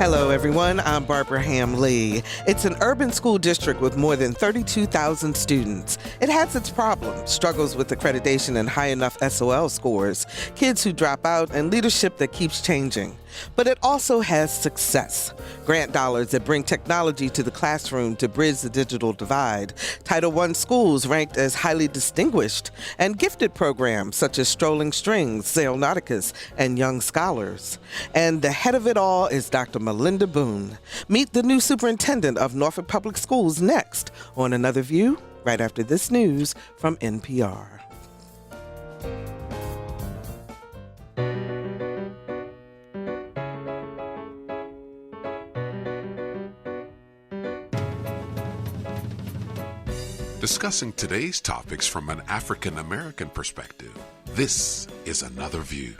Hello, everyone. I'm Barbara Ham-Lee. It's an urban school district with more than 32,000 students. It has its problems, struggles with accreditation and high enough SOL scores, kids who drop out, and leadership that keeps changing. But it also has success. Grant dollars that bring technology to the classroom to bridge the digital divide. Title I schools ranked as highly distinguished, and gifted programs such as Strolling Strings, Sail Nauticus, and Young Scholars. And the head of it all is Dr. Melinda Boone. Meet the new superintendent of Norfolk Public Schools next on Another View, right after this news from NPR. Discussing today's topics from an African American perspective, this is Another View.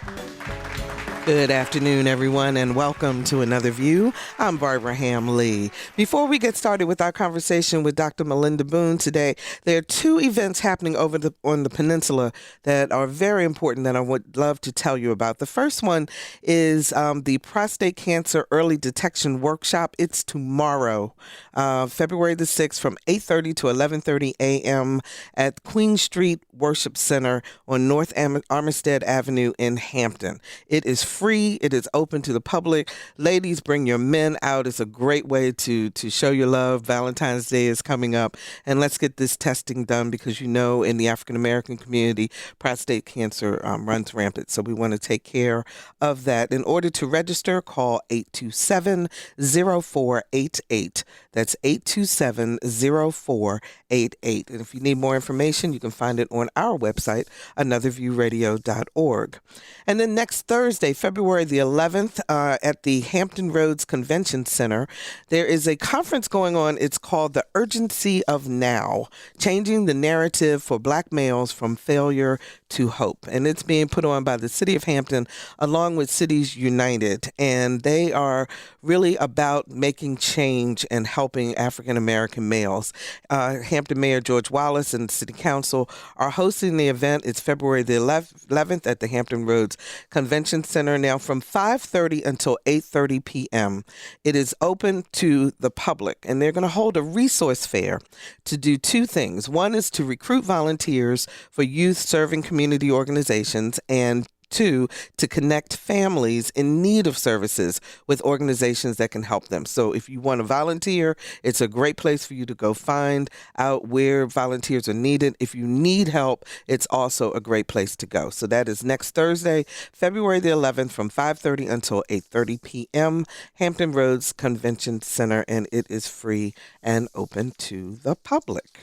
Good afternoon, everyone, and welcome to Another View. I'm Barbara Ham-Lee. Before we get started with our conversation with Dr. Melinda Boone today, there are two events happening on the peninsula that are very important that I would love to tell you about. The first one is the Prostate Cancer Early Detection Workshop. It's tomorrow, February the 6th, from 8:30 to 11:30 a.m. at Queen Street Worship Center on North Armistead Avenue in Hampton. It is free. It is open to the public. Ladies, bring your men out. It's a great way to show your love. Valentine's Day is coming up, and let's get this testing done because, you know, in the African American community, prostate cancer runs rampant. So we want to take care of that. In order to register, call 827-0488. That's 827-0488. And if you need more information, you can find it on our website, anotherviewradio.org. And then next Thursday, February the 11th, at the Hampton Roads Convention Center, there is a conference going on. It's called The Urgency of Now, Changing the Narrative for Black Males from Failure to Hope. And it's being put on by the City of Hampton along with Cities United. And they are really about making change and helping African American males. Hampton Mayor George Wallace and City Council are hosting the event. It's February the 11th at the Hampton Roads Convention Center. Now from 5:30 until 8:30 p.m. It is open to the public, and they're going to hold a resource fair to do two things. One is to recruit volunteers for youth serving community organizations, and two, to connect families in need of services with organizations that can help them. So if you want to volunteer, it's a great place for you to go find out where volunteers are needed. If you need help, it's also a great place to go. So that is next Thursday, February the 11th from 5:30 until 8:30 p.m., Hampton Roads Convention Center, and it is free and open to the public.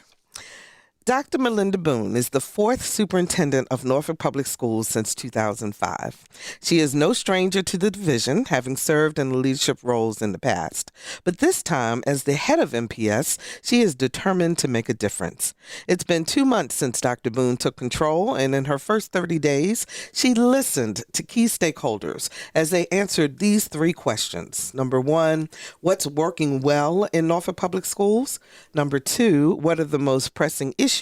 Dr. Melinda Boone is the fourth superintendent of Norfolk Public Schools since 2005. She is no stranger to the division, having served in leadership roles in the past. But this time, as the head of MPS, she is determined to make a difference. It's been 2 months since Dr. Boone took control, and in her first 30 days, she listened to key stakeholders as they answered these three questions. Number one, what's working well in Norfolk Public Schools? Number two, what are the most pressing issues?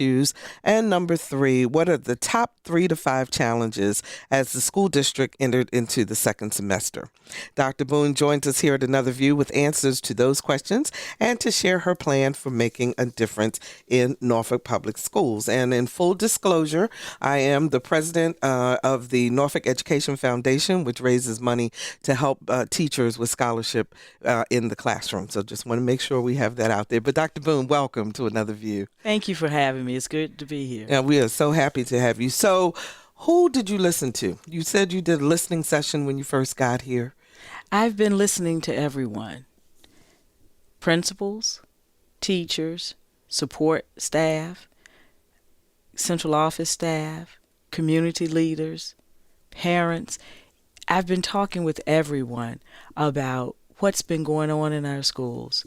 And number three, what are the top 3 to 5 challenges as the school district entered into the second semester? Dr. Boone joins us here at Another View with answers to those questions and to share her plan for making a difference in Norfolk Public Schools. And in full disclosure, I am the president of the Norfolk Education Foundation, which raises money to help teachers with scholarship in the classroom. So just want to make sure we have that out there. But Dr. Boone, welcome to Another View. Thank you for having me. It's good to be here. And we are so happy to have you. So who did you listen to? You said you did a listening session when you first got here. I've been listening to everyone. Principals, teachers, support staff, central office staff, community leaders, parents. I've been talking with everyone about what's been going on in our schools.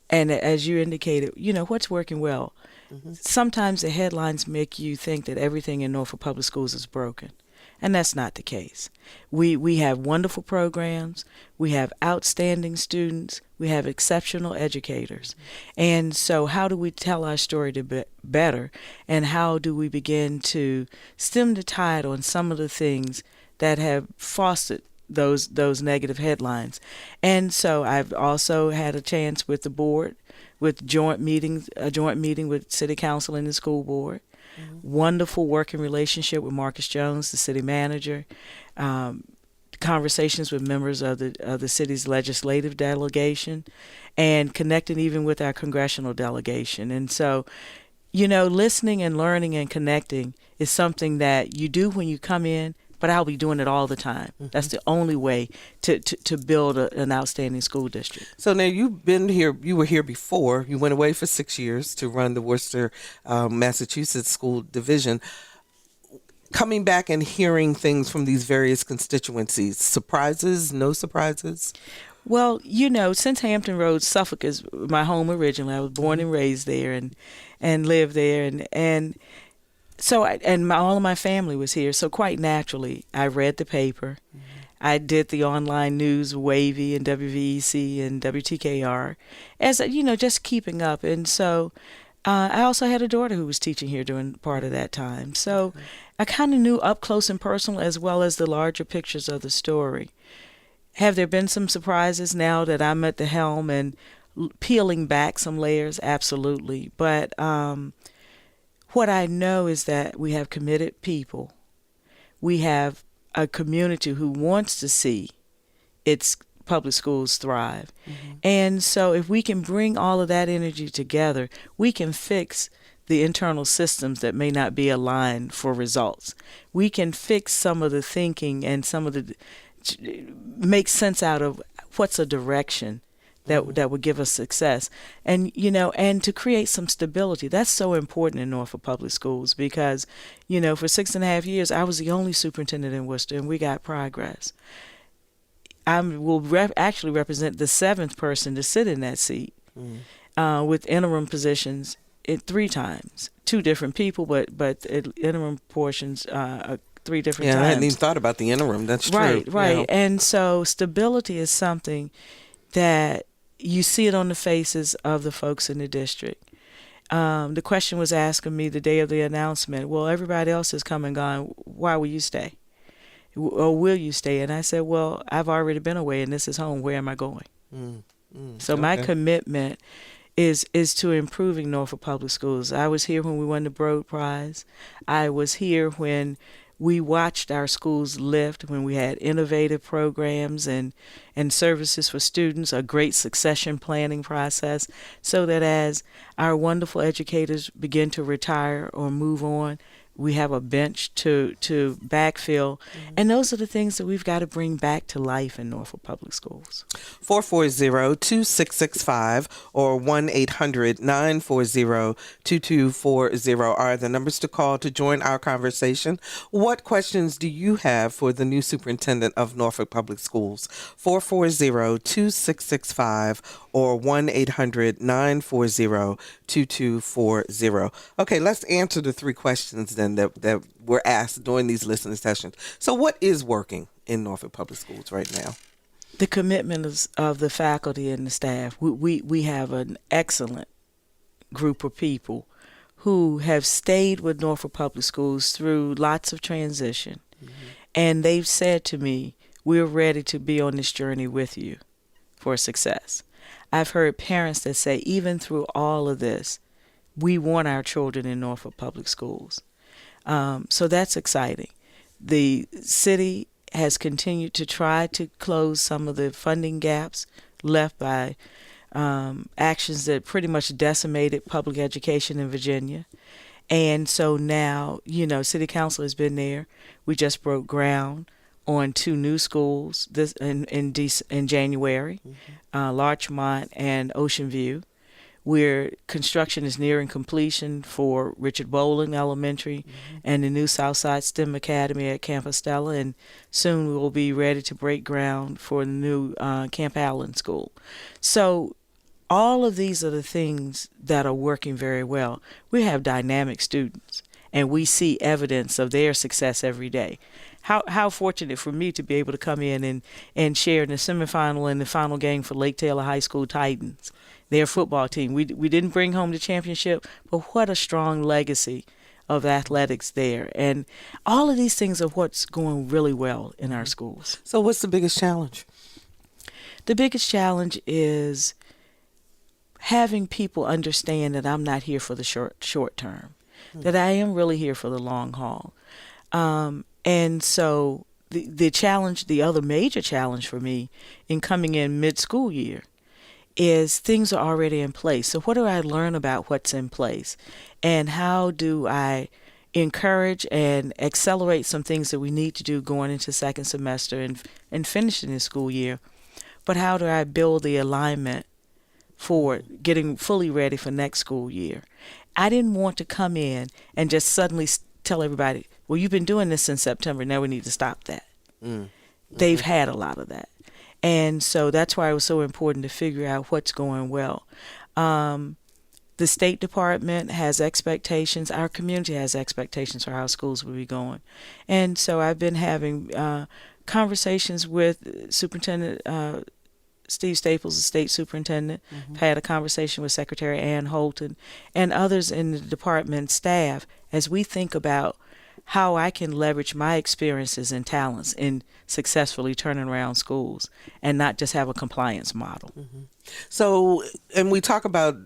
And as you indicated, you know, what's working well. Mm-hmm. Sometimes the headlines make you think that everything in Norfolk Public Schools is broken, and that's not the case. We have wonderful programs, we have outstanding students, we have exceptional educators. And so how do we tell our story to better, and how do we begin to stem the tide on some of the things that have fostered those negative headlines. And so I've also had a chance with the board, with a joint meeting with City Council and the school board. Wonderful working relationship with Marcus Jones, the city manager. Conversations with members of the city's legislative delegation, and connecting even with our congressional delegation. And so, listening and learning and connecting is something that you do when you come in, but I'll be doing it all the time. That's the only way to build an outstanding school district. So now you've been here, you were here before, you went away for 6 years to run the Worcester, Massachusetts School Division. Coming back and hearing things from these various constituencies, surprises, no surprises? Well, since Hampton Roads, Suffolk is my home originally. I was born and raised there and lived there. And so all of my family was here. So quite naturally, I read the paper. I did the online news, Wavy and WVEC and WTKR, as just keeping up. And so I also had a daughter who was teaching here during part of that time. So I kind of knew up close and personal as well as the larger pictures of the story. Have there been some surprises now that I'm at the helm and peeling back some layers? Absolutely. But what I know is that we have committed people. We have a community who wants to see its public schools thrive. And so if we can bring all of that energy together, we can fix the internal systems that may not be aligned for results. We can fix some of the thinking and make sense out of what's a direction that would give us success. And, and to create some stability. That's so important in Norfolk Public Schools because, for 6.5 years, I was the only superintendent in Worcester, and we got progress. I will actually represent the seventh person to sit in that seat with interim positions 3 times. 2 different people, but interim portions 3 different times. Yeah, I hadn't even thought about the interim. That's true. Right. And so stability is something that you see it on the faces of the folks in the district. The question was asked of me the day of the announcement, well, everybody else has come and gone. Why will you stay? Or will you stay? And I said, well, I've already been away and this is home. Where am I going? So my commitment is to improving Norfolk Public Schools. I was here when we won the Broad Prize. I was here when we watched our schools lift, when we had innovative programs and services for students, a great succession planning process, so that as our wonderful educators begin to retire or move on, we have a bench to backfill. And those are the things that we've got to bring back to life in Norfolk Public Schools. 440-2665 or 1-800-940-2240 are the numbers to call to join our conversation. What questions do you have for the new superintendent of Norfolk Public Schools? 440-2665 or 1-800-940-2240. Okay, let's answer the 3 questions then that were asked during these listening sessions. So what is working in Norfolk Public Schools right now? The commitment of the faculty and the staff. We have an excellent group of people who have stayed with Norfolk Public Schools through lots of transition. And they've said to me, we're ready to be on this journey with you for success. I've heard parents that say, even through all of this, we want our children in Norfolk Public Schools. So that's exciting. The city has continued to try to close some of the funding gaps left by actions that pretty much decimated public education in Virginia. And so now, City Council has been there. We just broke ground on 2 new schools in January, Larchmont and Ocean View, where construction is nearing completion for Richard Bowling Elementary and the new Southside STEM Academy at Camp Estella, and soon we will be ready to break ground for the new Camp Allen School. So all of these are the things that are working very well. We have dynamic students, and we see evidence of their success every day. How fortunate for me to be able to come in and share in the semifinal and the final game for Lake Taylor High School Titans, their football team. We didn't bring home the championship, but what a strong legacy of athletics there. And all of these things are what's going really well in our schools. So what's the biggest challenge? The biggest challenge is having people understand that I'm not here for the short term, that I am really here for the long haul. And so the challenge, the other major challenge for me in coming in mid-school year is things are already in place. So what do I learn about what's in place? And how do I encourage and accelerate some things that we need to do going into second semester and finishing the school year? But how do I build the alignment for getting fully ready for next school year? I didn't want to come in and just suddenly tell everybody, well, you've been doing this since September, now we need to stop that. They've had a lot of that. And so that's why it was so important to figure out what's going well. The State Department has expectations. Our community has expectations for how schools will be going. And so I've been having conversations with Superintendent Steve Staples, the state superintendent. I've had a conversation with Secretary Ann Holton and others in the department staff as we think about how I can leverage my experiences and talents in successfully turning around schools and not just have a compliance model. So, and we talk about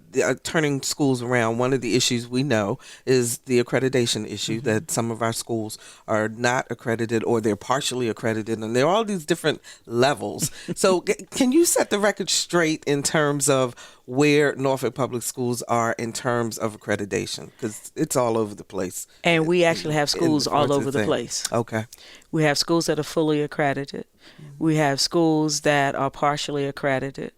turning schools around. One of the issues we know is the accreditation issue, that some of our schools are not accredited or they're partially accredited, and there are all these different levels. So can you set the record straight in terms of where Norfolk Public Schools are in terms of accreditation? Because it's all over the place. And we actually have schools all over the place. Okay. We have schools that are fully accredited. We have schools that are partially accredited.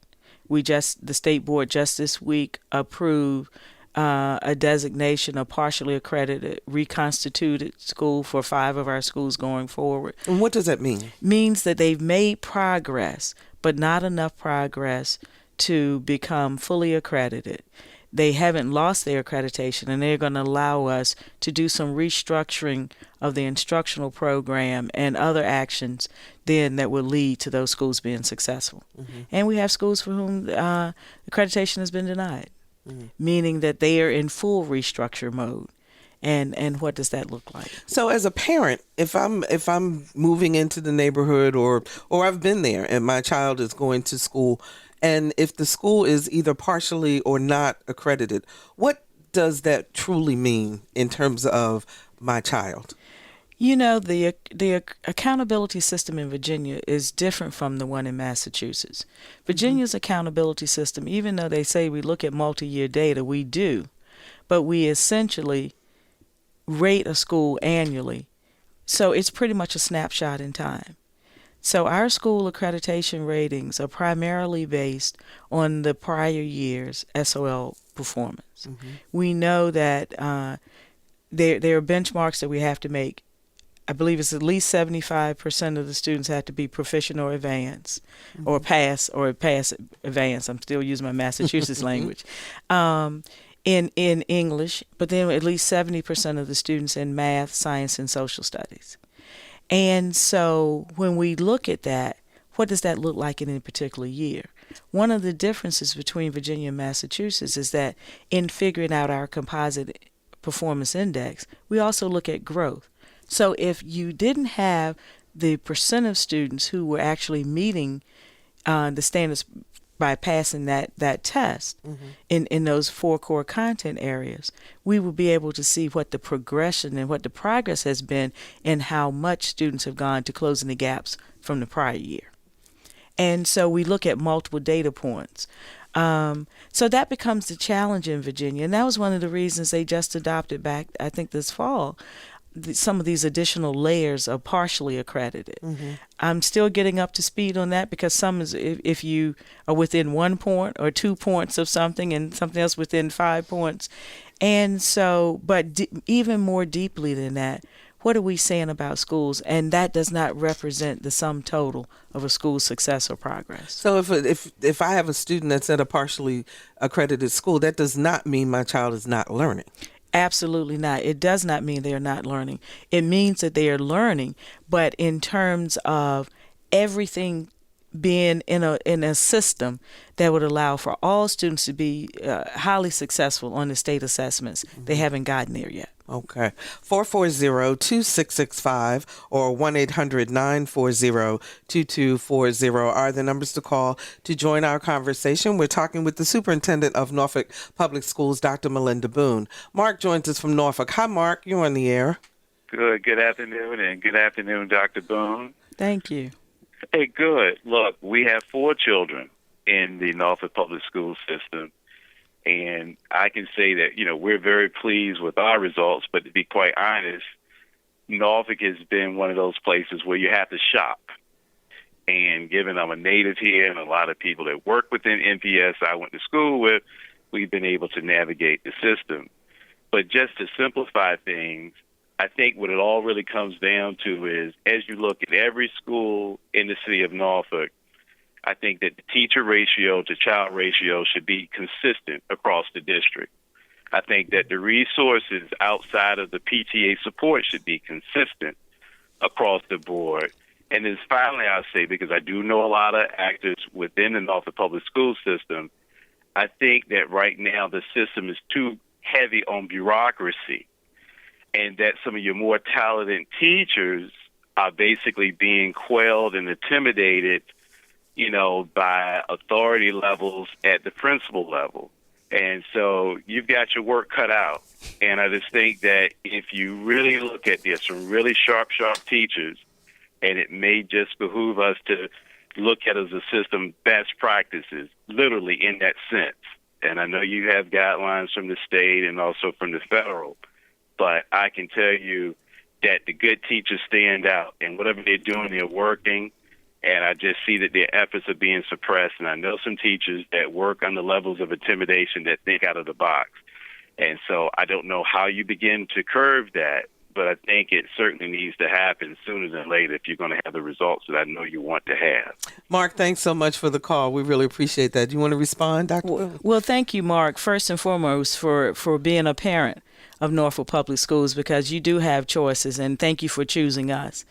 The state board just this week approved a designation of partially accredited, reconstituted school for 5 of our schools going forward. And what does that mean? Means that they've made progress, but not enough progress to become fully accredited. They haven't lost their accreditation, and they're going to allow us to do some restructuring of the instructional program and other actions then that will lead to those schools being successful. And we have schools for whom accreditation has been denied, meaning that they are in full restructure mode. And what does that look like? So as a parent, if I'm moving into the neighborhood or I've been there and my child is going to school, and if the school is either partially or not accredited, what does that truly mean in terms of my child? You know, the accountability system in Virginia is different from the one in Massachusetts. Virginia's accountability system, even though they say we look at multi-year data, we do, but we essentially rate a school annually. So it's pretty much a snapshot in time. So our school accreditation ratings are primarily based on the prior year's SOL performance. We know that there are benchmarks that we have to make. I believe it's at least 75% of the students have to be proficient or advanced, or pass advanced. I'm still using my Massachusetts language. In English, but then at least 70% of the students in math, science, and social studies. And so when we look at that, what does that look like in a particular year? One of the differences between Virginia and Massachusetts is that in figuring out our composite performance index, we also look at growth. So if you didn't have the percent of students who were actually meeting the standards by passing that test in those 4 core content areas, we will be able to see what the progression and what the progress has been and how much students have gone to closing the gaps from the prior year. And so we look at multiple data points. So that becomes the challenge in Virginia. And that was one of the reasons they just adopted back, I think this fall, some of these additional layers are partially accredited. I'm still getting up to speed on that because some is if you are within 1 point or 2 points of something and something else within 5 points. And so, but even more deeply than that, what are we saying about schools? And that does not represent the sum total of a school's success or progress. So if I have a student that's at a partially accredited school, that does not mean my child is not learning. Absolutely not. It does not mean they are not learning. It means that they are learning, but in terms of everything being in a system that would allow for all students to be highly successful on the state assessments, they haven't gotten there yet. Okay. 440-2665 or 1-800-940-2240 are the numbers to call to join our conversation. We're talking with the Superintendent of Norfolk Public Schools, Dr. Melinda Boone. Mark joins us from Norfolk. Hi, Mark. You're on the air. Good afternoon, and good afternoon, Dr. Boone. Thank you. Hey, good. Look, we have 4 children in the Norfolk Public School system, and I can say that, we're very pleased with our results, but to be quite honest, Norfolk has been one of those places where you have to shop. And given I'm a native here and a lot of people that work within NPS I went to school with, we've been able to navigate the system. But just to simplify things, I think what it all really comes down to is, as you look at every school in the city of Norfolk, I think that the teacher ratio to child ratio should be consistent across the district. I think that the resources outside of the PTA support should be consistent across the board. And then finally, I'll say, because I do know a lot of actors within the Norfolk Public School system, I think that right now the system is too heavy on bureaucracy, and that some of your more talented teachers are basically being quelled and intimidated, by authority levels at the principal level. And so you've got your work cut out. And I just think that if you really look at this, some really sharp teachers, and it may just behoove us to look at as a system best practices, literally in that sense. And I know you have guidelines from the state and also from the federal, but I can tell you that the good teachers stand out, and whatever they're doing, they're working. And I just see that their efforts are being suppressed. And I know some teachers that work on the levels of intimidation that think out of the box. And so I don't know how you begin to curb that, but I think it certainly needs to happen sooner than later if you're going to have the results that I know you want to have. Mark, thanks so much for the call. We really appreciate that. Do you want to respond, Dr.? Well, thank you, Mark, first and foremost, for being a parent of Norfolk Public Schools, because you do have choices, and thank you for choosing us.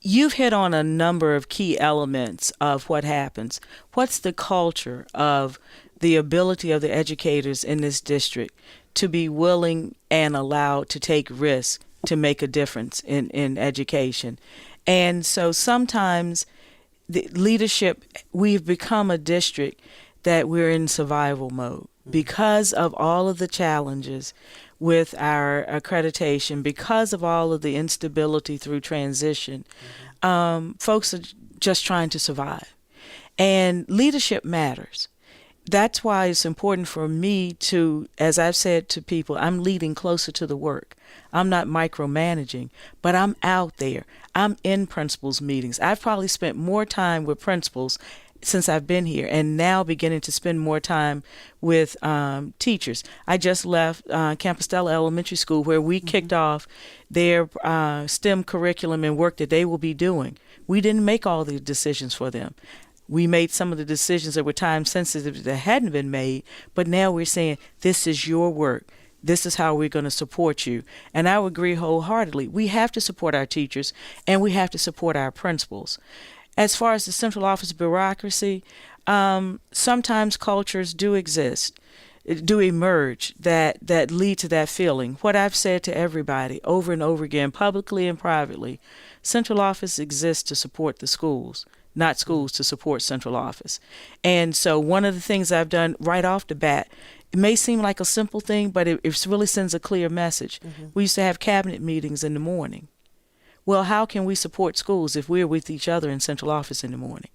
You've hit on a number of key elements of what happens. What's the culture of the ability of the educators in this district to be willing and allowed to take risks to make a difference in education? And so sometimes the leadership, we've become a district that we're in survival mode because of all of the challenges with our accreditation, because of all of the instability through transition. Folks are just trying to survive. And leadership matters. That's why it's important for me to, as I've said to people, I'm leading closer to the work. I'm not micromanaging, but I'm out there. I'm in principals meetings. I've probably spent more time with principals since I've been here, and now beginning to spend more time with teachers. I just left Campostella Elementary School, where we kicked off their STEM curriculum and work that they will be doing. We didn't make all the decisions for them. We made some of the decisions that were time sensitive that hadn't been made, but now we're saying, this is your work. This is how we're going to support you. And I would agree wholeheartedly. We have to support our teachers, and we have to support our principals. As far as the central office bureaucracy, sometimes cultures do exist, do emerge that lead to that feeling. What I've said to everybody over and over again, publicly and privately, central office exists to support the schools, not schools to support central office. And so one of the things I've done right off the bat, it may seem like a simple thing, but it really sends a clear message. We used to have cabinet meetings in the morning. Well, how can we support schools if we're with each other in central office in the morning?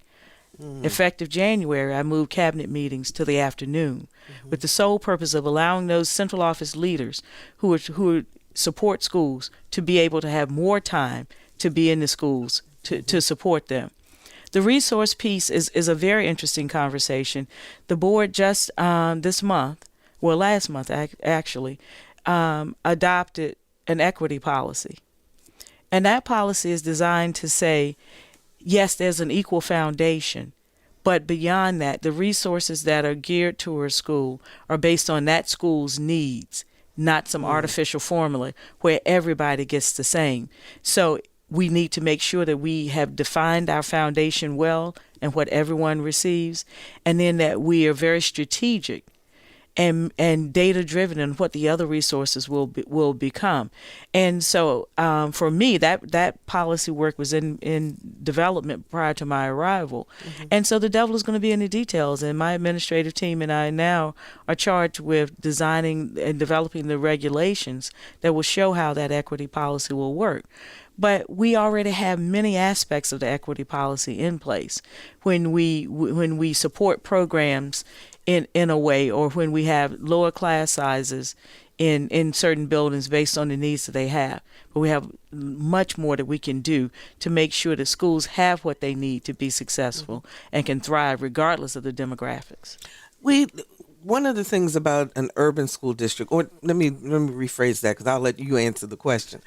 Effective January, I moved cabinet meetings to the afternoon with the sole purpose of allowing those central office leaders who support schools to be able to have more time to be in the schools to support them. The resource piece is a very interesting conversation. The board just last month actually, adopted an equity policy. And that policy is designed to say, yes, there's an equal foundation, but beyond that, the resources that are geared to a school are based on that school's needs, not some artificial formula where everybody gets the same. So we need to make sure that we have defined our foundation well and what everyone receives, and then that we are very strategic and data driven, and what the other resources will become. And so for me, that policy work was in development prior to my arrival. And so the devil is going to be in the details, and my administrative team and I now are charged with designing and developing the regulations that will show how that equity policy will work. But we already have many aspects of the equity policy in place when we support programs in a way, or when we have lower class sizes in certain buildings based on the needs that they have. But we have much more that we can do to make sure that schools have what they need to be successful and can thrive regardless of the demographics. One of the things about an urban school district, or let me rephrase that, because I'll let you answer the question.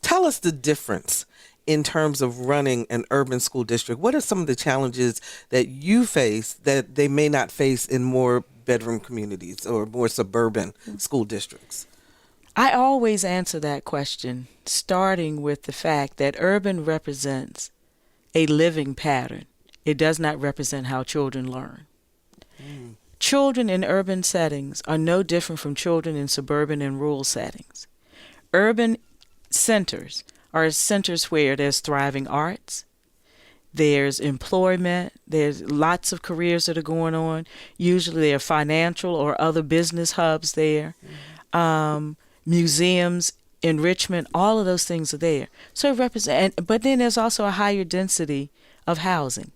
Tell us the difference in terms of running an urban school district. What are some of the challenges that you face that they may not face in more bedroom communities or more suburban school districts? I always answer that question starting with the fact that urban represents a living pattern. It does not represent how children learn. Children in urban settings are no different from children in suburban and rural settings. Urban centers are centers where there's thriving arts, there's employment, there's lots of careers that are going on. Usually there are financial or other business hubs there, museums, enrichment, all of those things are there. So it represents, but then there's also a higher density of housing.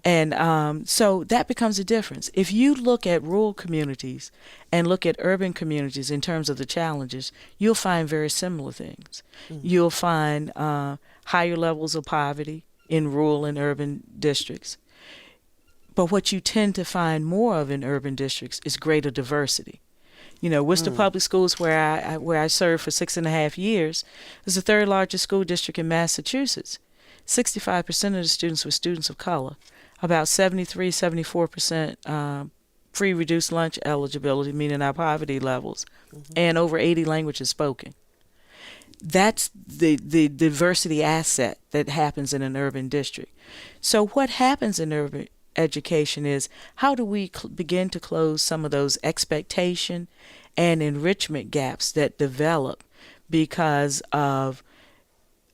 And so that becomes a difference. If you look at rural communities and look at urban communities in terms of the challenges, you'll find very similar things. You'll find higher levels of poverty in rural and urban districts. But what you tend to find more of in urban districts is greater diversity. You know, Worcester Public Schools, where I served for 6.5 years, is the third largest school district in Massachusetts. 65% of the students were students of color, about 74% free reduced lunch eligibility, meaning our poverty levels, and over 80 languages spoken. That's the diversity asset that happens in an urban district. So what happens in urban education is, how do we begin to close some of those expectation and enrichment gaps that develop because of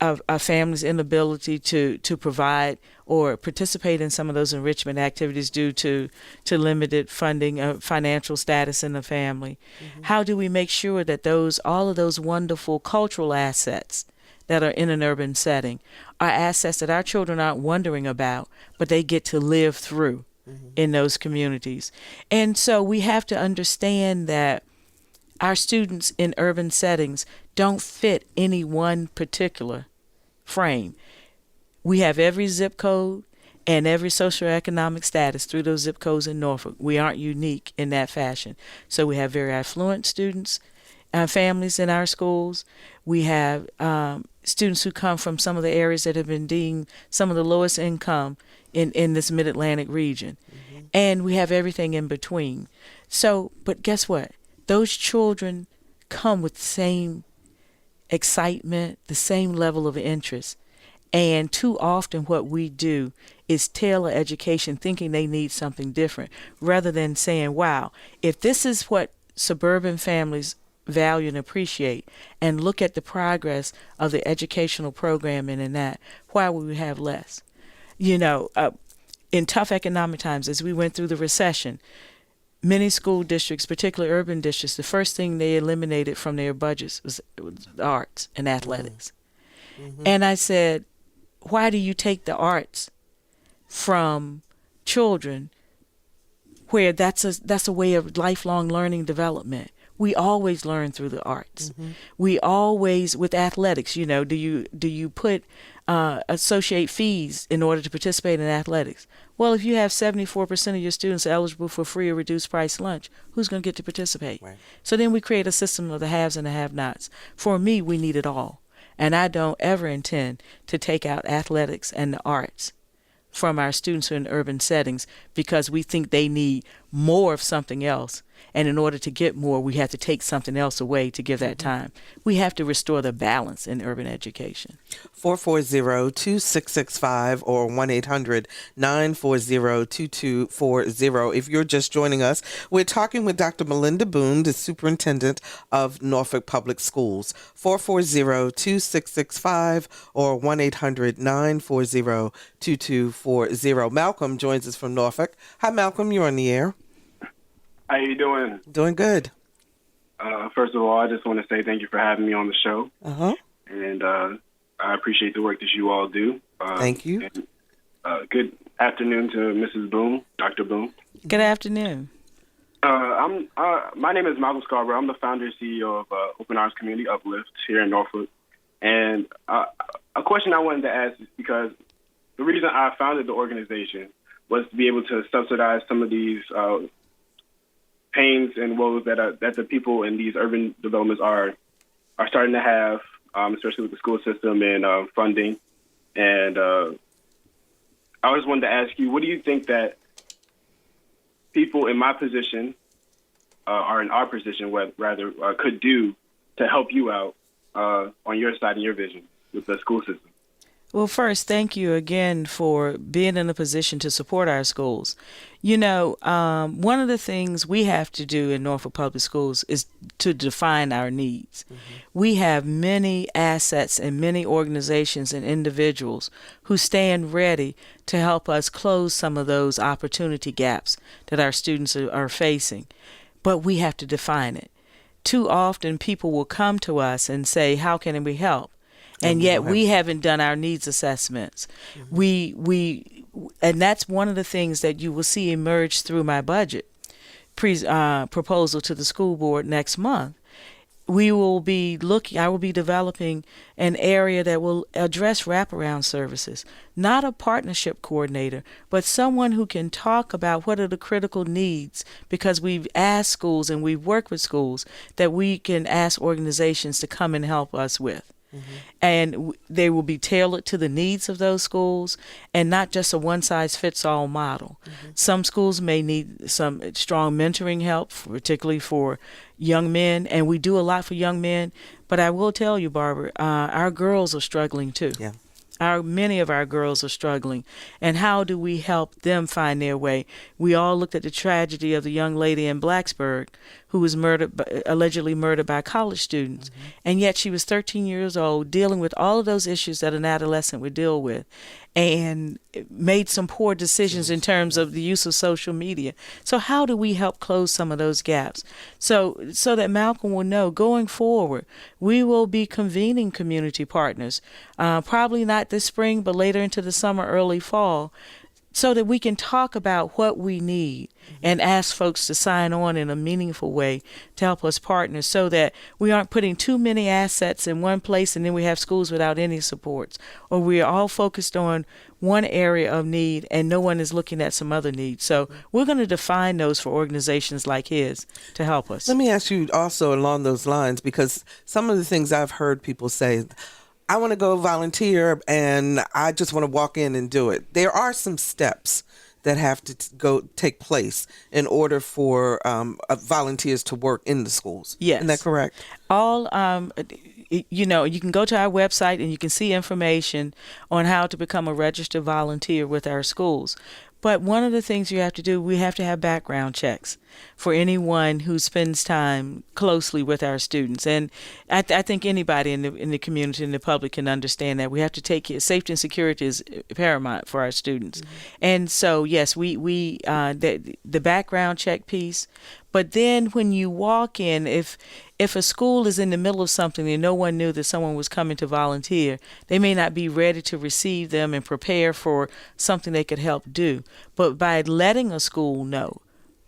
a family's inability to provide or participate in some of those enrichment activities due to limited funding, financial status in the family? How do we make sure that all of those wonderful cultural assets that are in an urban setting are assets that our children aren't wondering about, but they get to live through in those communities? And so we have to understand that our students in urban settings don't fit any one particular frame. We have every zip code and every socioeconomic status through those zip codes in Norfolk. We aren't unique in that fashion. So we have very affluent students, families in our schools. We have students who come from some of the areas that have been deemed some of the lowest income in this mid-Atlantic region. And we have everything in between. So, but guess what? Those children come with the same excitement, the same level of interest. And too often what we do is tailor education thinking they need something different, rather than saying, wow, if this is what suburban families value and appreciate, and look at the progress of the educational programming in that, why would we have less? You know, in tough economic times, as we went through the recession, many school districts, particularly urban districts, the first thing they eliminated from their budgets was arts and athletics. And I said, why do you take the arts from children where that's a way of lifelong learning development? We always learn through the arts. We always, with athletics, you know, do you put associate fees in order to participate in athletics? Well, if you have 74% of your students eligible for free or reduced price lunch, who's going to get to participate? Right. So then we create a system of the haves and the have-nots. For me, we need it all. And I don't ever intend to take out athletics and the arts from our students who are in urban settings because we think they need more of something else And in order to get more, we have to take something else away to give that time. We have to restore the balance in urban education. 440-2665 or 1-800-940-2240. If you're just joining us, we're talking with Dr. Melinda Boone, the Superintendent of Norfolk Public Schools. 440-2665 or 1-800-940-2240. Malcolm joins us from Norfolk. Hi, Malcolm. You're on the air. How you doing? Doing good. First of all, I just want to say thank you for having me on the show. And I appreciate the work that you all do. Thank you. And, good afternoon to Mrs. Boone, Dr. Boone. Good afternoon. My name is Malcolm Scarborough. I'm the founder and CEO of Open Arms Community Uplift here in Norfolk. And a question I wanted to ask is because the reason I founded the organization was to be able to subsidize some of these pains and woes that the people in these urban developments are starting to have, especially with the school system and funding. And I just wanted to ask you, what do you think that people in my position, or in our position, rather, could do to help you out on your side and your vision with the school system? Well, first, thank you again for being in a position to support our schools. You know, one of the things we have to do in Norfolk Public Schools is to define our needs. We have many assets and many organizations and individuals who stand ready to help us close some of those opportunity gaps that our students are facing. But we have to define it. Too often, people will come to us and say, how can we help? And yet we haven't done our needs assessments. And that's one of the things that you will see emerge through my budget proposal to the school board next month. I will be developing an area that will address wraparound services, not a partnership coordinator, but someone who can talk about what are the critical needs, because we've asked schools and we've worked with schools that we can ask organizations to come and help us with. And they will be tailored to the needs of those schools and not just a one-size-fits-all model. Some schools may need some strong mentoring help, particularly for young men, and we do a lot for young men. But I will tell you, Barbara, our girls are struggling too. Yeah. Many of our girls are struggling. And how do we help them find their way? We all looked at the tragedy of the young lady in Blacksburg who was allegedly murdered by college students. And yet she was 13 years old, dealing with all of those issues that an adolescent would deal with, and made some poor decisions in terms of the use of social media. So how do we help close some of those gaps? So that Malcolm will know, going forward, we will be convening community partners, probably not this spring, but later into the summer, early fall, so that we can talk about what we need and ask folks to sign on in a meaningful way to help us partner, so that we aren't putting too many assets in one place and then we have schools without any supports, or we are all focused on one area of need and no one is looking at some other needs. So we're going to define those for organizations like his to help us. Let me ask you also along those lines, because some of the things I've heard people say, I want to go volunteer and I just want to walk in and do it. There are some steps that have to take place in order for volunteers to work in the schools. Yes. Isn't that correct? You can go to our website and you can see information on how to become a registered volunteer with our schools. But one of the things you have to do, we have to have background checks for anyone who spends time closely with our students. And I think anybody in the community and the public can understand that. We have to take care. Safety and security is paramount for our students. And so, yes, the background check piece. But then when you walk in, if a school is in the middle of something and no one knew that someone was coming to volunteer, they may not be ready to receive them and prepare for something they could help do. But by letting a school know,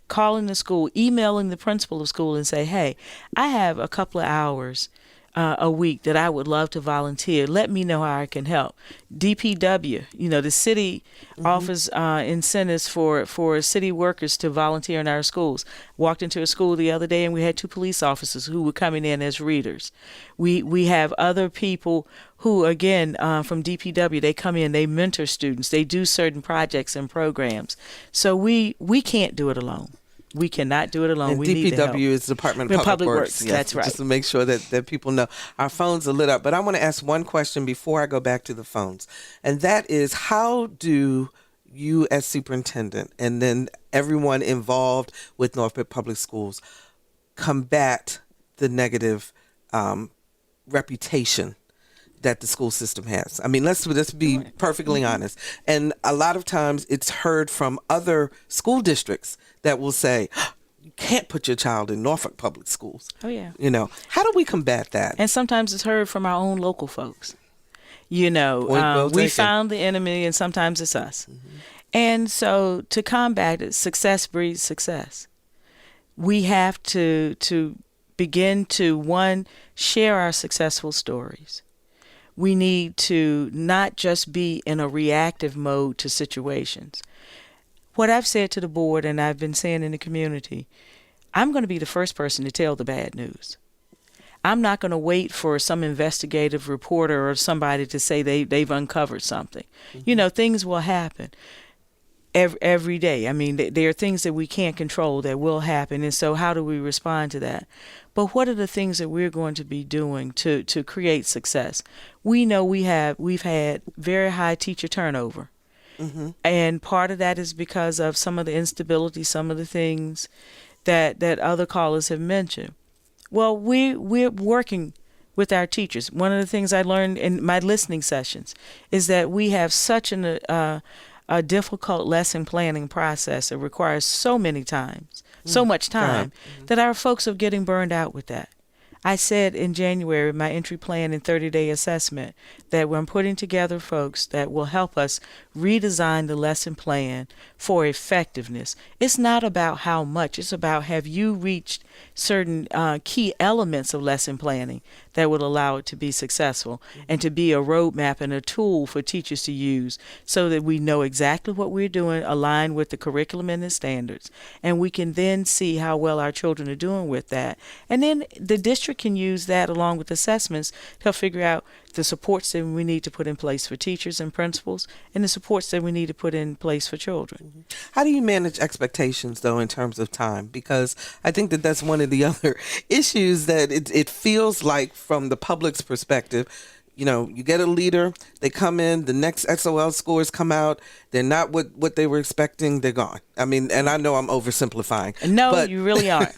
calling the school, emailing the principal of school and say, hey, I have a couple of hours a week that I would love to volunteer. Let me know how I can help. DPW, the city offers incentives for city workers to volunteer in our schools. Walked into a school the other day and we had 2 police officers who were coming in as readers. We have other people who, again, from DPW, they come in, they mentor students, they do certain projects and programs. So we can't do it alone. We cannot do it alone. And we need the help. DPW is Department of Public Works. Yes, that's right. Just to make sure that people know. Our phones are lit up. But I want to ask one question before I go back to the phones. And that is, how do you as superintendent and then everyone involved with Norfolk Public Schools combat the negative reputation that the school system has? I mean, let's be perfectly honest. And a lot of times it's heard from other school districts that will say, you can't put your child in Norfolk Public Schools. Oh, yeah. How do we combat that? And sometimes it's heard from our own local folks. We found the enemy, and sometimes it's us. Mm-hmm. And so to combat it, success breeds success. We have to begin to, one, share our successful stories. We need to not just be in a reactive mode to situations. What I've said to the board, and I've been saying in the community, I'm going to be the first person to tell the bad news. I'm not going to wait for some investigative reporter or somebody to say they've uncovered something. Mm-hmm. Things will happen every day. I mean, there are things that we can't control that will happen. And so how do we respond to that? But what are the things that we're going to be doing to create success? We know we've had very high teacher turnover. Mm-hmm. And part of that is because of some of the instability, some of the things that other callers have mentioned. Well, we're working with our teachers. One of the things I learned in my listening sessions is that we have such a difficult lesson planning process that requires so much time, that our folks are getting burned out with that. I said in January, my entry plan and 30-day assessment, that I'm putting together folks that will help us redesign the lesson plan for effectiveness. It's not about how much. It's about, have you reached certain key elements of lesson planning that would allow it to be successful and to be a roadmap and a tool for teachers to use so that we know exactly what we're doing, aligned with the curriculum and the standards. And we can then see how well our children are doing with that. And then the district can use that along with assessments to help figure out the supports that we need to put in place for teachers and principals and the supports that we need to put in place for children. How do you manage expectations, though, in terms of time? Because I think that's one of the other issues that it feels like from the public's perspective. You get a leader, they come in, the next SOL scores come out, they're not what they were expecting, they're gone. I mean, and I know I'm oversimplifying. No, but you really aren't.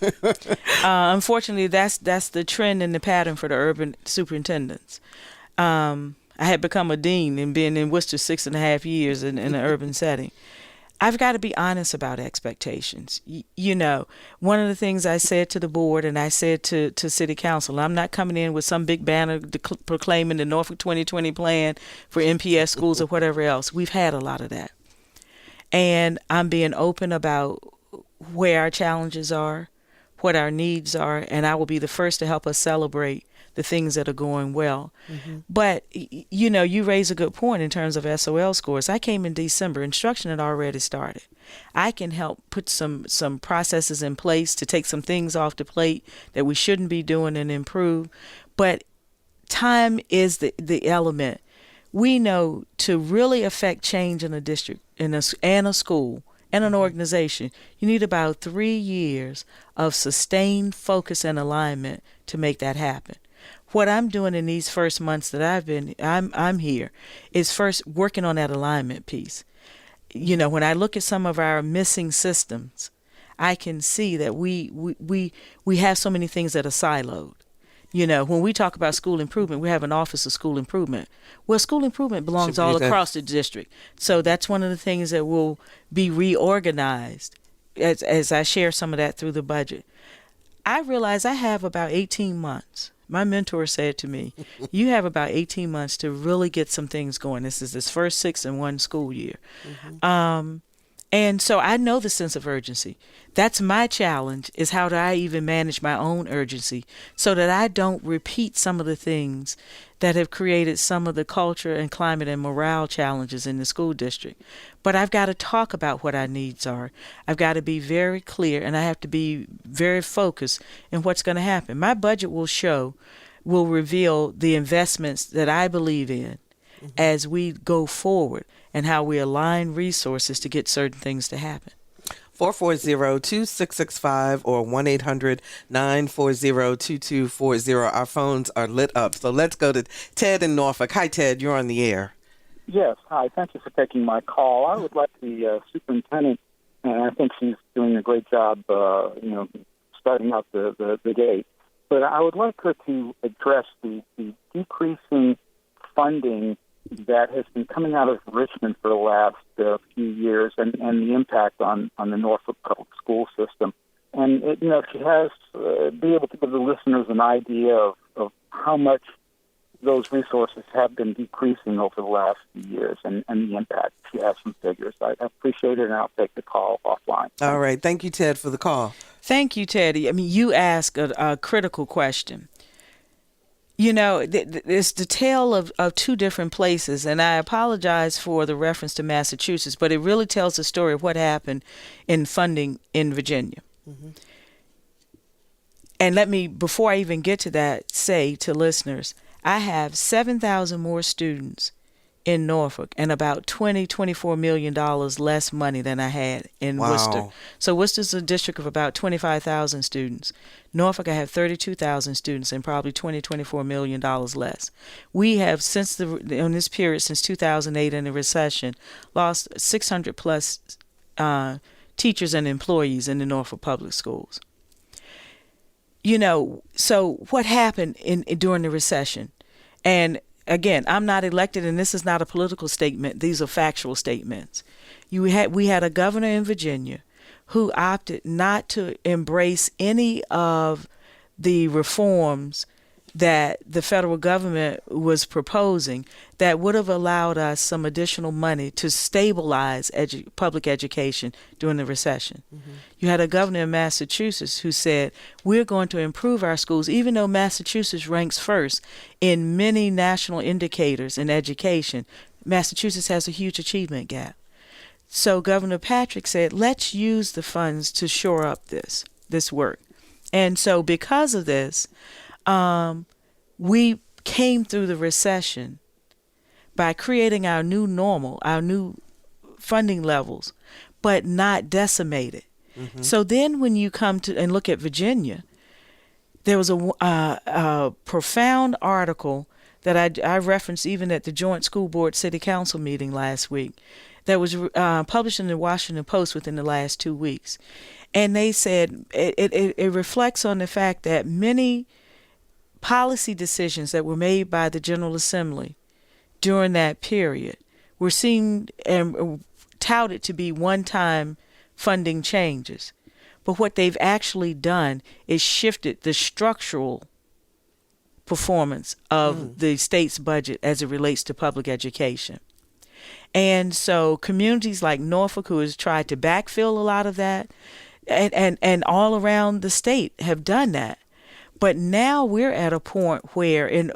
Unfortunately, that's the trend and the pattern for the urban superintendents. I had become a dean and been in Worcester 6.5 years in an urban setting. I've got to be honest about expectations. One of the things I said to the board and I said to City Council, I'm not coming in with some big banner proclaiming the Norfolk 2020 plan for NPS schools or whatever else. We've had a lot of that. And I'm being open about where our challenges are, what our needs are, and I will be the first to help us celebrate the things that are going well. Mm-hmm. But, you raise a good point in terms of SOL scores. I came in December. Instruction had already started. I can help put some processes in place to take some things off the plate that we shouldn't be doing and improve. But time is the element. We know to really affect change in a district and a school and an organization, you need about 3 years of sustained focus and alignment to make that happen. What I'm doing in these first months that I'm here is first working on that alignment piece. When I look at some of our missing systems, I can see that we have so many things that are siloed. When we talk about school improvement, we have an Office of School Improvement. Well, school improvement belongs all across the district. So that's one of the things that will be reorganized as I share some of that through the budget. I realize I have about 18 months. My mentor said to me, you have about 18 months to really get some things going. This is this first 6 in one school year. Mm-hmm. And so I know the sense of urgency. That's my challenge, is how do I even manage my own urgency so that I don't repeat some of the things that have created some of the culture and climate and morale challenges in the school district. But I've got to talk about what our needs are. I've got to be very clear, and I have to be very focused in what's going to happen. My budget will reveal the investments that I believe in as we go forward and how we align resources to get certain things to happen. 440-2665 or 1-800-940-2240. Our phones are lit up. So let's go to Ted in Norfolk. Hi, Ted. You're on the air. Yes, hi. Thank you for taking my call. I would like the superintendent, and I think she's doing a great job, starting out the day. But I would like her to address the decreasing funding that has been coming out of Richmond for the last few years, and the impact on the Norfolk Public School system. And if she has, be able to give the listeners an idea of how much those resources have been decreasing over the last few years, and the impact. She has some figures. I appreciate it, and I'll take the call offline. All right. Thank you, Ted, for the call. Thank you, Teddy. I mean, you ask a critical question. It's the tale of two different places, and I apologize for the reference to Massachusetts, but it really tells the story of what happened in funding in Virginia. Mm-hmm. And let me, before I even get to that, say to listeners, I have 7,000 more students in Norfolk and about $24 million less money than I had in Worcester. So Worcester's a district of about 25,000 students. Norfolk, I have 32,000 students and probably $24 million less. We have, in this period, since 2008 in the recession, lost 600 plus teachers and employees in the Norfolk Public Schools. So what happened during the recession? And again, I'm not elected, and this is not a political statement. These are factual statements. We had a governor in Virginia who opted not to embrace any of the reforms that the federal government was proposing that would have allowed us some additional money to stabilize public education during the recession. Mm-hmm. You had a governor in Massachusetts who said, we're going to improve our schools, even though Massachusetts ranks first in many national indicators in education. Massachusetts has a huge achievement gap. So Governor Patrick said, let's use the funds to shore up this work. And so because of this, we came through the recession by creating our new normal, our new funding levels, but not decimated. Mm-hmm. So then when you come to and look at Virginia, there was a profound article that I referenced even at the Joint School Board City Council meeting last week that was published in the Washington Post within the last 2 weeks. And they said it reflects on the fact that many policy decisions that were made by the General Assembly during that period were seen and touted to be one-time funding changes. But what they've actually done is shifted the structural performance of the state's budget as it relates to public education. And so communities like Norfolk, who has tried to backfill a lot of that, and all around the state have done that. But now we're at a point where,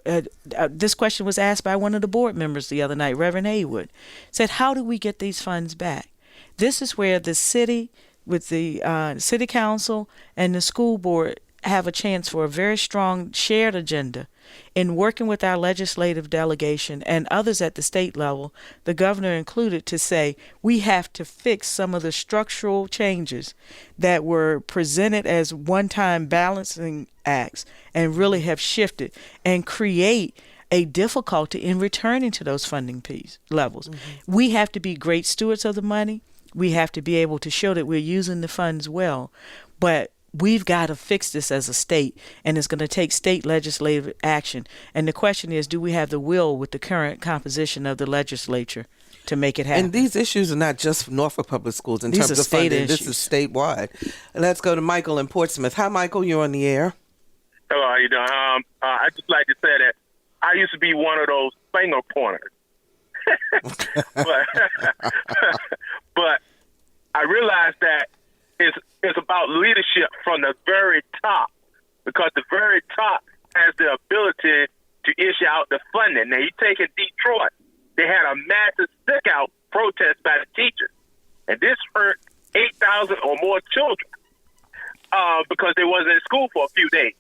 this question was asked by one of the board members the other night, Reverend Haywood, said, how do we get these funds back? This is where the city, with the city council and the school board, have a chance for a very strong shared agenda in working with our legislative delegation and others at the state level, the governor included, to say we have to fix some of the structural changes that were presented as one-time balancing acts and really have shifted and create a difficulty in returning to those funding levels. Mm-hmm. We have to be great stewards of the money. We have to be able to show that we're using the funds well, but we've got to fix this as a state, and it's going to take state legislative action. And the question is, do we have the will with the current composition of the legislature to make it happen? And these issues are not just Norfolk Public Schools in terms of funding. This is statewide. Let's go to Michael in Portsmouth. Hi, Michael. You're on the air. Hello, how you doing? I'd just like to say that I used to be one of those finger pointers. but I realized that it's about leadership from the very top, because the very top has the ability to issue out the funding. Now, you take in Detroit, they had a massive stick-out protest by the teachers, and this hurt 8,000 or more children because they wasn't in school for a few days.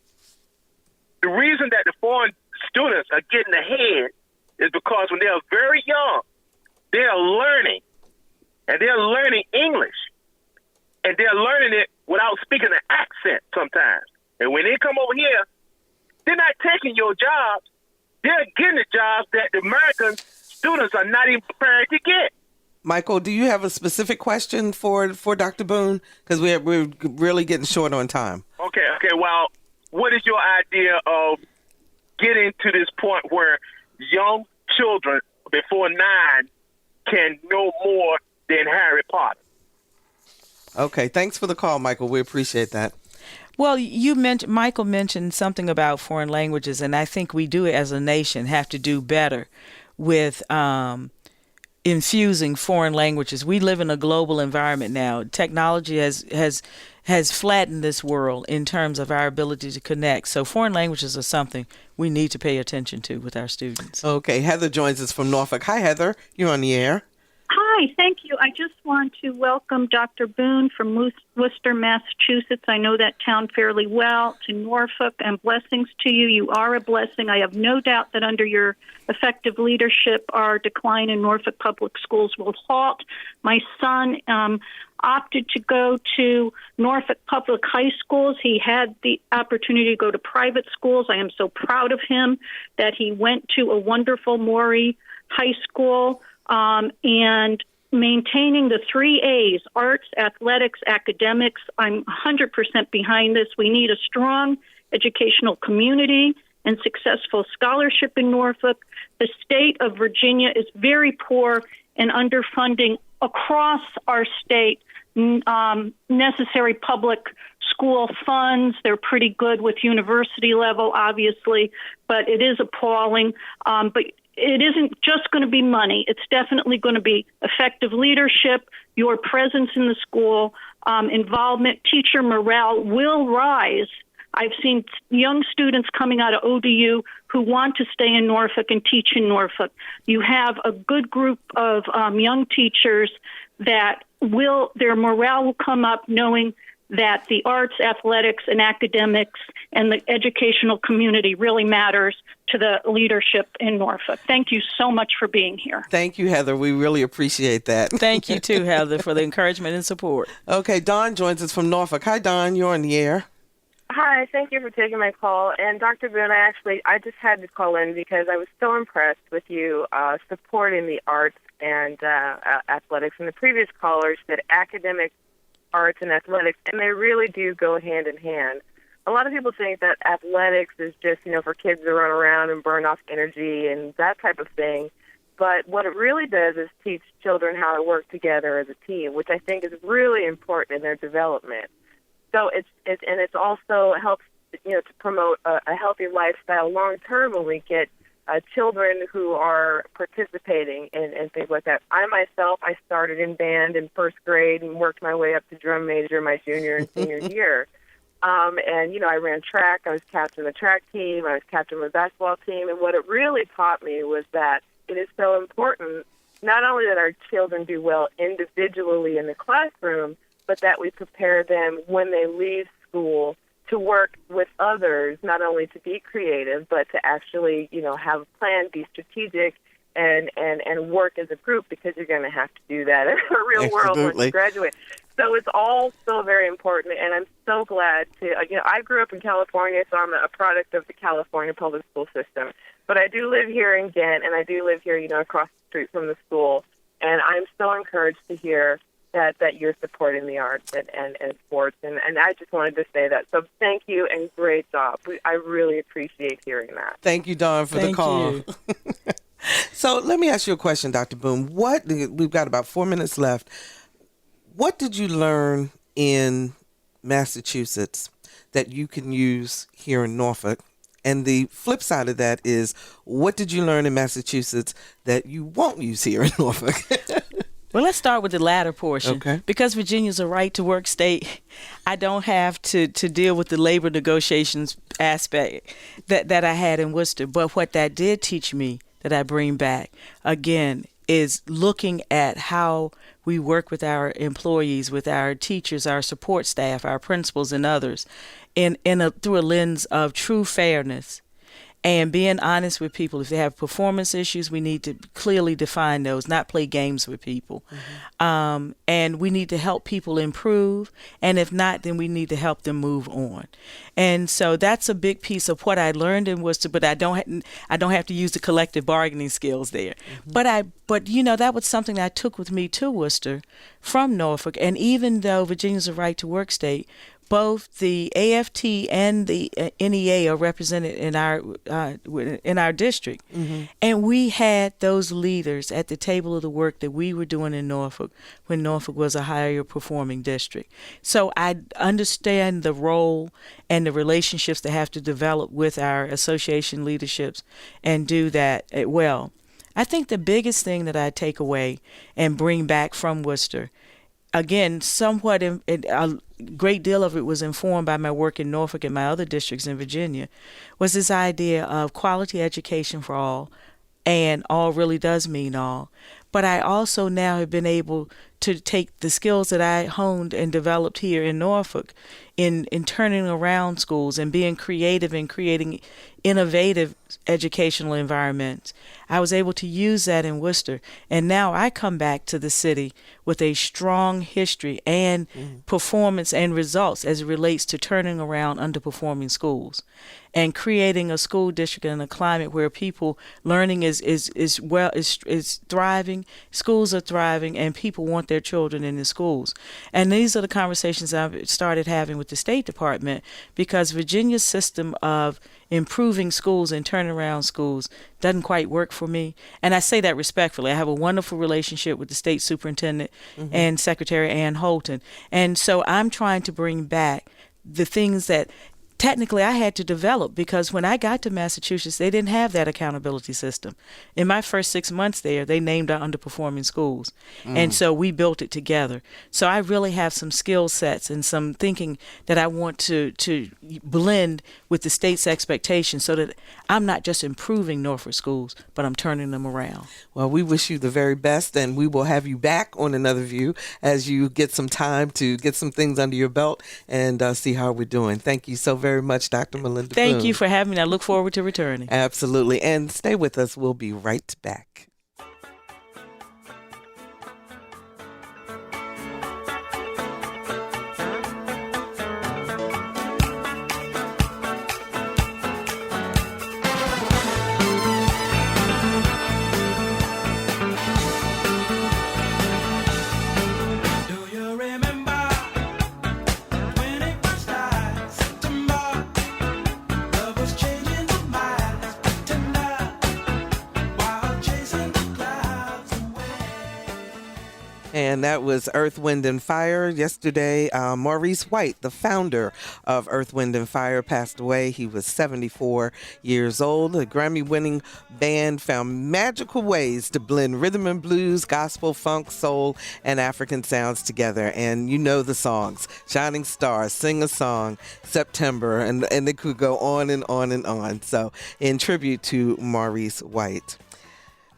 The reason that the foreign students are getting ahead is because when they are very young, they are learning, and they're learning English. and they're learning it without speaking an accent sometimes. And when they come over here, they're not taking your jobs. They're getting the jobs that the American students are not even prepared to get. Michael, do you have a specific question for Dr. Boone? Because we're really getting short on time. Okay. Well, what is your idea of getting to this point where young children before 9 can know more than Harry Potter? Okay, thanks for the call, Michael. We appreciate that. Well, Michael mentioned something about foreign languages, and I think we do as a nation have to do better with infusing foreign languages. We live in a global environment now. Technology has flattened this world in terms of our ability to connect. So foreign languages are something we need to pay attention to with our students. Okay, Heather joins us from Norfolk. Hi, Heather. You're on the air. Hi, thank you. I just want to welcome Dr. Boone from Worcester, Massachusetts. I know that town fairly well, to Norfolk, and blessings to you. You are a blessing. I have no doubt that under your effective leadership, our decline in Norfolk Public Schools will halt. My son opted to go to Norfolk Public High Schools. He had the opportunity to go to private schools. I am so proud of him that he went to a wonderful Morey High School. And maintaining the 3 A's, arts, athletics, academics. I'm 100% behind this. We need a strong educational community and successful scholarship in Norfolk. The state of Virginia is very poor in underfunding across our state necessary public school funds. They're pretty good with university level, obviously, but it is appalling. But it isn't just going to be money. It's definitely going to be effective leadership, your presence in the school, involvement. Teacher morale will rise. I've seen young students coming out of ODU who want to stay in Norfolk and teach in Norfolk. You have a good group of young teachers that their morale will come up knowing that the arts, athletics, and academics and the educational community really matters to the leadership in Norfolk. Thank you so much for being here. Thank you, Heather. We really appreciate that. Thank you, too, Heather, for the encouragement and support. Okay, Dawn joins us from Norfolk. Hi, Dawn. You're on the air. Hi, thank you for taking my call. And Dr. Boone, I just had to call in because I was so impressed with you supporting the arts and athletics. And the previous callers said academic arts and athletics, and they really do go hand in hand. A lot of people think that athletics is just, for kids to run around and burn off energy and that type of thing. But what it really does is teach children how to work together as a team, which I think is really important in their development. So it also helps, to promote a healthy lifestyle long term when we get children who are participating in things like that. I started in band in first grade and worked my way up to drum major my junior and senior year. And I ran track. I was captain of the track team. I was captain of the basketball team. And what it really taught me was that it is so important not only that our children do well individually in the classroom, but that we prepare them when they leave school to work with others, not only to be creative, but to actually, have a plan, be strategic, and work as a group, because you're going to have to do that in the real world once you graduate. So it's all so very important, and I'm so glad to, I grew up in California, so I'm a product of the California public school system. But I do live here in Ghent, and I do live here, across the street from the school, and I'm so encouraged to hear that you're supporting the arts and sports, and I just wanted to say that. So thank you, and great job. I really appreciate hearing that. Thank you, Dawn, for the call. So let me ask you a question, Dr. Boone. We've got about 4 minutes left. What did you learn in Massachusetts that you can use here in Norfolk? And the flip side of that is, what did you learn in Massachusetts that you won't use here in Norfolk? Well, let's start with the latter portion. Okay. Because Virginia's a right-to-work state, I don't have to deal with the labor negotiations aspect that I had in Worcester. But what that did teach me that I bring back, again, is looking at how we work with our employees, with our teachers, our support staff, our principals, and others, through a lens of true fairness And being honest with people. If they have performance issues, we need to clearly define those, not play games with people. And we need to help people improve. And if not, then we need to help them move on. And so that's a big piece of what I learned in Worcester, but I don't have to use the collective bargaining skills there. But that was something I took with me to Worcester from Norfolk. And even though Virginia's a right to work state, both the AFT and the NEA are represented in our district. And we had those leaders at the table of the work that we were doing in Norfolk when Norfolk was a higher performing district. So I understand the role and the relationships that have to develop with our association leaderships and do that well. I think the biggest thing that I take away and bring back from Worcester, again, somewhat a great deal of it was informed by my work in Norfolk and my other districts in Virginia, was this idea of quality education for all, and all really does mean all. But I also now have been able to take the skills that I honed and developed here in Norfolk in turning around schools and being creative and creating innovative educational environments. I was able to use that in Worcester. And now I come back to the city with a strong history and performance and results as it relates to turning around underperforming schools and creating a school district and a climate where people learning is thriving, schools are thriving, and people want their children in the schools. And these are the conversations I've started having with the State Department, because Virginia's system of improving schools and turning around schools doesn't quite work for me. And I say that respectfully. I have a wonderful relationship with the state superintendent and Secretary Ann Holton. And so I'm trying to bring back the things that technically I had to develop, because when I got to Massachusetts, they didn't have that accountability system. In my first 6 months there, they named our underperforming schools. And so we built it together. So I really have some skill sets and some thinking that I want to blend with the state's expectations so that I'm not just improving Norfolk schools, but I'm turning them around. Well, we wish you the very best, and we will have you back on Another View as you get some time to get some things under your belt and see how we're doing. Thank you so very much, Dr. Melinda Boone. Thank you for having me. I look forward to returning. Absolutely. And stay with us. We'll be right back. And that was Earth, Wind, and Fire. Yesterday, Maurice White, the founder of Earth, Wind, and Fire, passed away. He was 74 years old. The Grammy-winning band found magical ways to blend rhythm and blues, gospel, funk, soul, and African sounds together. And you know the songs. Shining Star, Sing a Song, September, and it could go on and on and on. So, in tribute to Maurice White.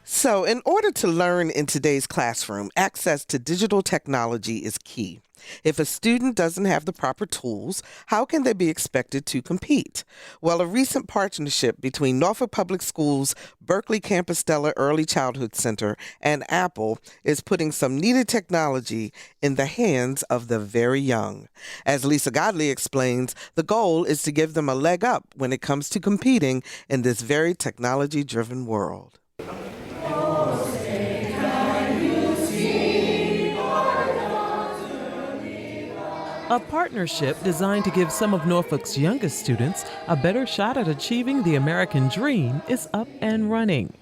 So, in order to learn in today's classroom, access to digital technology is key. If a student doesn't have the proper tools, how can they be expected to compete? Well, a recent partnership between Norfolk Public Schools, Berkeley Campostella Early Childhood Center, and Apple is putting some needed technology in the hands of the very young. As Lisa Godley explains, the goal is to give them a leg up when it comes to competing in this very technology-driven world. A partnership designed to give some of Norfolk's youngest students a better shot at achieving the American dream is up and running.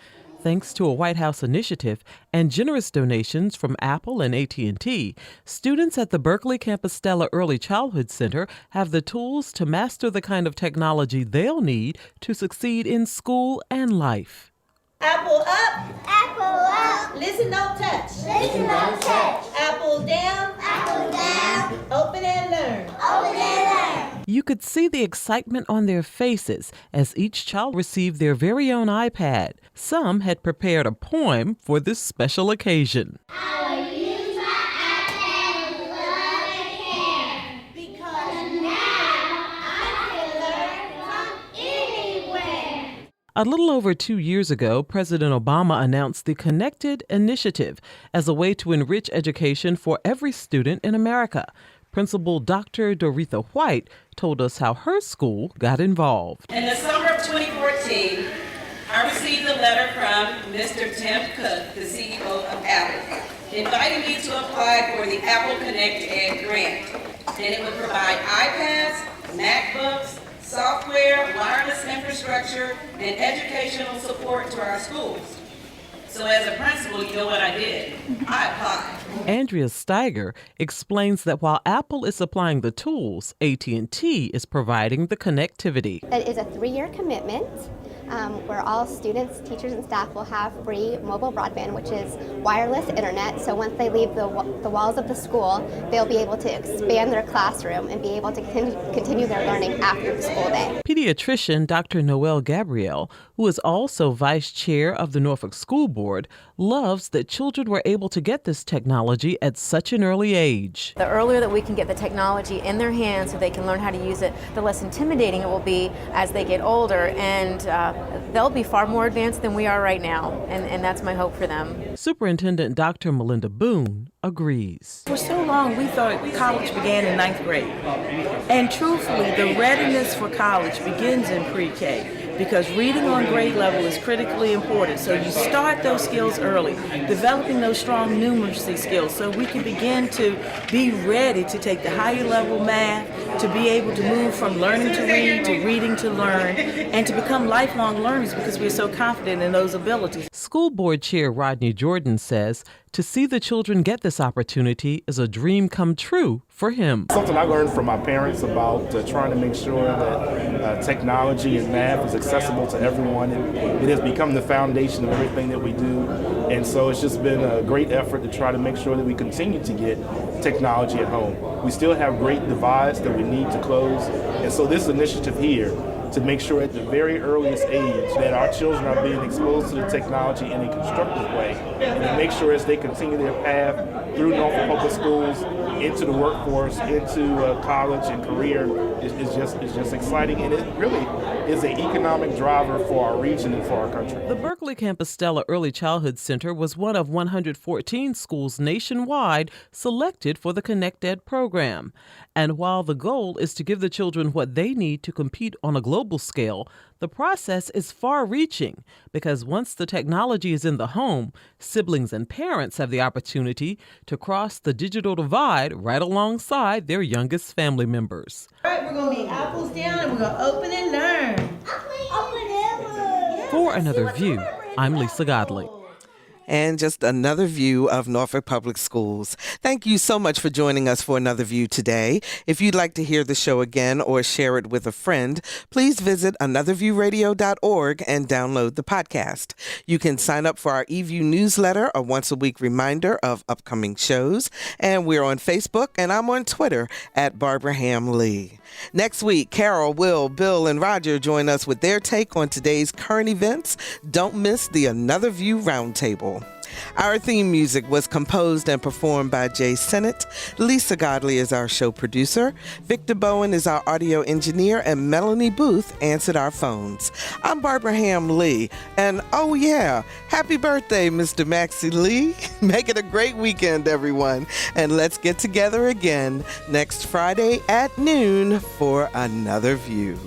Thanks to a White House initiative and generous donations from Apple and AT&T, students at the Berkeley Campostella Early Childhood Center have the tools to master the kind of technology they'll need to succeed in school and life. Apple up. Apple up. Listen, don't touch. Listen, don't touch. Apple down. Apple down. Open and learn. Open and learn. You could see the excitement on their faces as each child received their very own iPad. Some had prepared a poem for this special occasion. A little over 2 years ago, President Obama announced the Connected initiative as a way to enrich education for every student in America. Principal Dr. Doretha White told us how her school got involved. In the summer of 2014, I received a letter from Mr. Tim Cook, the CEO of Apple, inviting me to apply for the Apple Connect Ed grant. And it would provide iPads, MacBooks, software, wireless infrastructure, and educational support to our schools. So as a principal, you know what I did? I applied. Andrea Steiger explains that while Apple is supplying the tools, AT&T is providing the connectivity. It is a 3-year commitment where all students, teachers, and staff will have free mobile broadband, which is wireless internet. So once they leave the walls of the school, they'll be able to expand their classroom and be able to continue their learning after the school day. Pediatrician Dr. Noelle Gabrielle, who is also vice chair of the Norfolk School Board, loves that children were able to get this technology at such an early age. The earlier that we can get the technology in their hands so they can learn how to use it, the less intimidating it will be as they get older, and they'll be far more advanced than we are right now, and that's my hope for them. Superintendent Dr. Melinda Boone agrees. For so long, we thought college began in 9th grade. And truthfully, the readiness for college begins in pre-K, because reading on grade level is critically important. So you start those skills early, developing those strong numeracy skills so we can begin to be ready to take the higher level math, to be able to move from learning to read to reading to learn, and to become lifelong learners because we're so confident in those abilities. School Board Chair Rodney Jordan says to see the children get this opportunity is a dream come true for him. Something I learned from my parents about trying to make sure that technology and math is accessible to everyone. It has become the foundation of everything that we do. And so it's just been a great effort to try to make sure that we continue to get technology at home. We still have great divides that we need to close. And so this initiative here to make sure at the very earliest age that our children are being exposed to the technology in a constructive way, and to make sure as they continue their path through Norfolk Public Schools into the workforce, into college and career is just exciting, and it really is an economic driver for our region and for our country. The Berkeley Campus-Stella Early Childhood Center was one of 114 schools nationwide selected for the Connect Ed program. And while the goal is to give the children what they need to compete on a global scale, the process is far-reaching because once the technology is in the home, siblings and parents have the opportunity to cross the digital divide right alongside their youngest family members. All right, we're going to be apples down and we're going to open and learn. For Another View, I'm Lisa Godley. And just another view of Norfolk Public Schools. Thank you so much for joining us for Another View today. If you'd like to hear the show again or share it with a friend, please visit anotherviewradio.org and download the podcast. You can sign up for our eView newsletter, a once-a-week reminder of upcoming shows. And we're on Facebook, and I'm on Twitter at Barbara Ham Lee. Next week, Carol, Will, Bill, and Roger join us with their take on today's current events. Don't miss the Another View Roundtable. Our theme music was composed and performed by Jay Sennett. Lisa Godley is our show producer. Victor Bowen is our audio engineer, and Melanie Booth answered our phones. I'm Barbara Ham Lee, and oh yeah, happy birthday, Mr. Maxie Lee. Make it a great weekend, everyone, and let's get together again next Friday at noon for Another View.